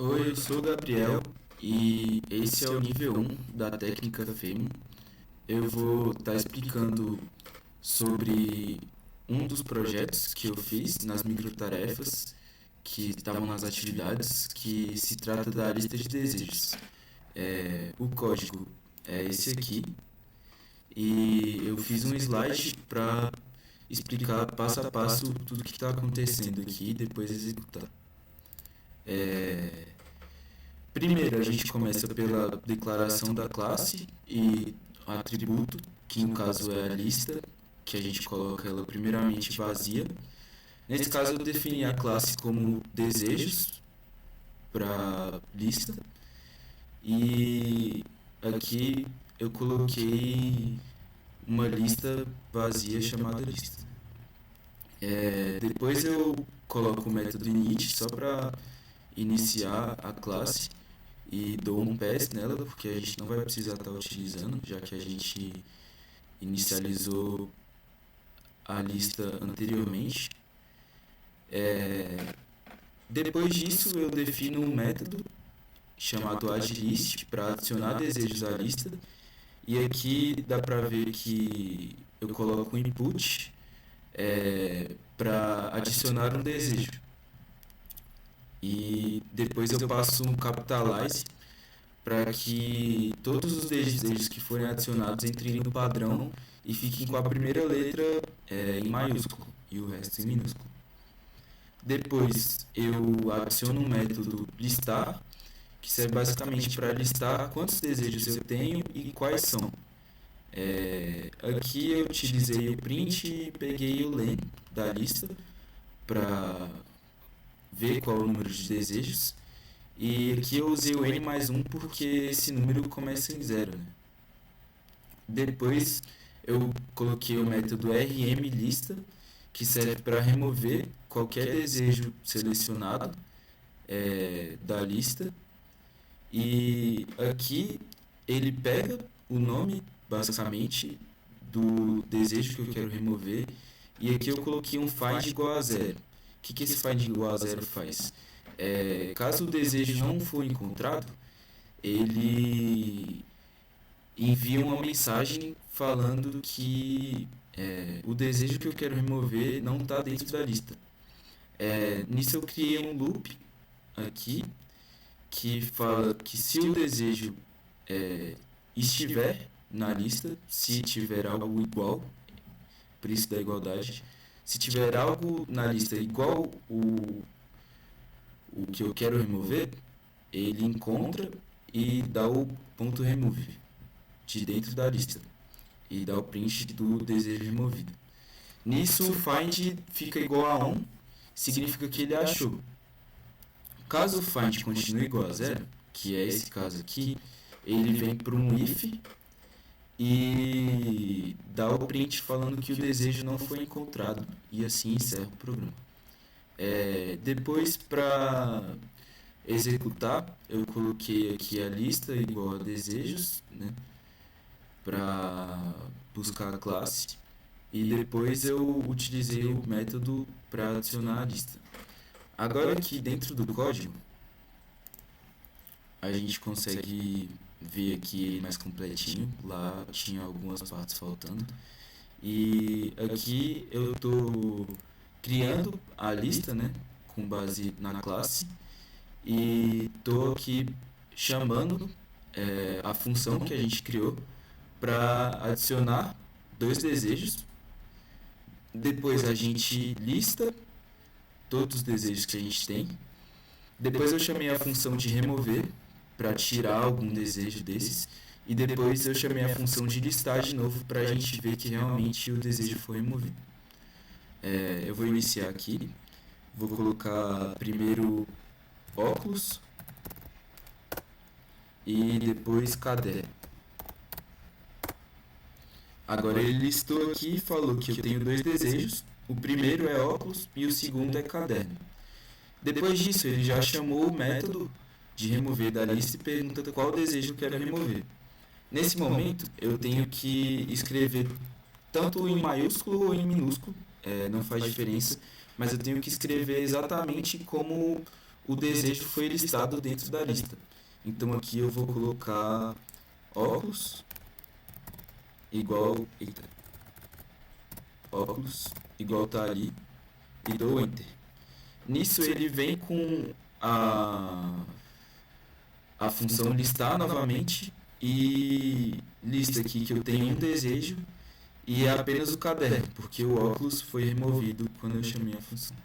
Oi, eu sou o Gabriel e esse é o nível um da técnica FEMO. Eu vou estar explicando sobre um dos projetos que eu fiz nas microtarefas que estavam nas atividades, que se trata da lista de desejos. O código é esse aqui e eu fiz um slide para explicar passo a passo tudo que está acontecendo aqui e depois executar. Primeiro, a gente começa pela declaração da classe e atributo, que no caso é a lista, que a gente coloca ela primeiramente vazia. Nesse caso, eu defini a classe como desejos para lista e aqui eu coloquei uma lista vazia chamada lista. Depois eu coloco o método init só para iniciar a classe e dou um pass nela, porque a gente não vai precisar estar utilizando, já que a gente inicializou a lista anteriormente. Depois disso, eu defino um método chamado addList para adicionar desejos à lista. E aqui dá para ver que eu coloco um input para adicionar um desejo. E depois eu passo um capitalize para que todos os desejos que forem adicionados entrem no padrão e fiquem com a primeira letra em maiúsculo e o resto em minúsculo. Depois eu adiciono um método listar, que serve basicamente para listar quantos desejos eu tenho e quais são. Aqui eu utilizei o print e peguei o len da lista para ver qual é o número de desejos. E aqui eu usei o n mais 1 porque esse número começa em 0. Né? Depois eu coloquei o método rmLista, que serve para remover qualquer desejo selecionado da lista. E aqui ele pega o nome, basicamente, do desejo que eu quero remover. E aqui eu coloquei um find igual a 0. O que esse find igual a 0 faz? Caso o desejo não for encontrado, ele envia uma mensagem falando que o desejo que eu quero remover não está dentro da lista. Nisso eu criei um loop aqui que fala que se o desejo estiver na lista, se tiver algo igual, por isso da igualdade, se tiver algo na lista igual o que eu quero remover, ele encontra e dá o ponto remove de dentro da lista e dá o print do desejo removido. Nisso o find fica igual a 1, significa que ele achou. Caso o find continue igual a 0, que é esse caso aqui, ele vem para um if e dá o print falando que o desejo não foi encontrado e assim encerra o programa. Depois, para executar, eu coloquei aqui a lista igual a desejos, né, para buscar a classe, e depois eu utilizei o método para adicionar a lista. Agora aqui dentro do código, a gente consegue ver aqui ele mais completinho. Lá tinha algumas partes faltando. E aqui eu estou criando a lista, né, com base na classe, e estou aqui chamando a função que a gente criou para adicionar dois desejos. Depois a gente lista todos os desejos que a gente tem. Depois eu chamei a função de remover para tirar algum desejo desses. E depois eu chamei a função de listar de novo para a gente ver que realmente o desejo foi removido. Eu vou iniciar aqui. Vou colocar primeiro óculos e depois caderno. Agora ele listou aqui e falou que eu tenho dois desejos. O primeiro é óculos e o segundo é caderno. Depois disso, ele já chamou o método de remover da lista e pergunta qual desejo eu quero remover. Nesse momento, eu tenho que escrever tanto em maiúsculo ou em minúsculo, não faz diferença, mas eu tenho que escrever exatamente como o desejo foi listado dentro da lista. Então aqui eu vou colocar óculos igual, eita, óculos igual tá ali e dou enter. Nisso ele vem com a função listar novamente e lista aqui que eu tenho um desejo e é apenas o caderno, porque o óculos foi removido quando eu chamei a função.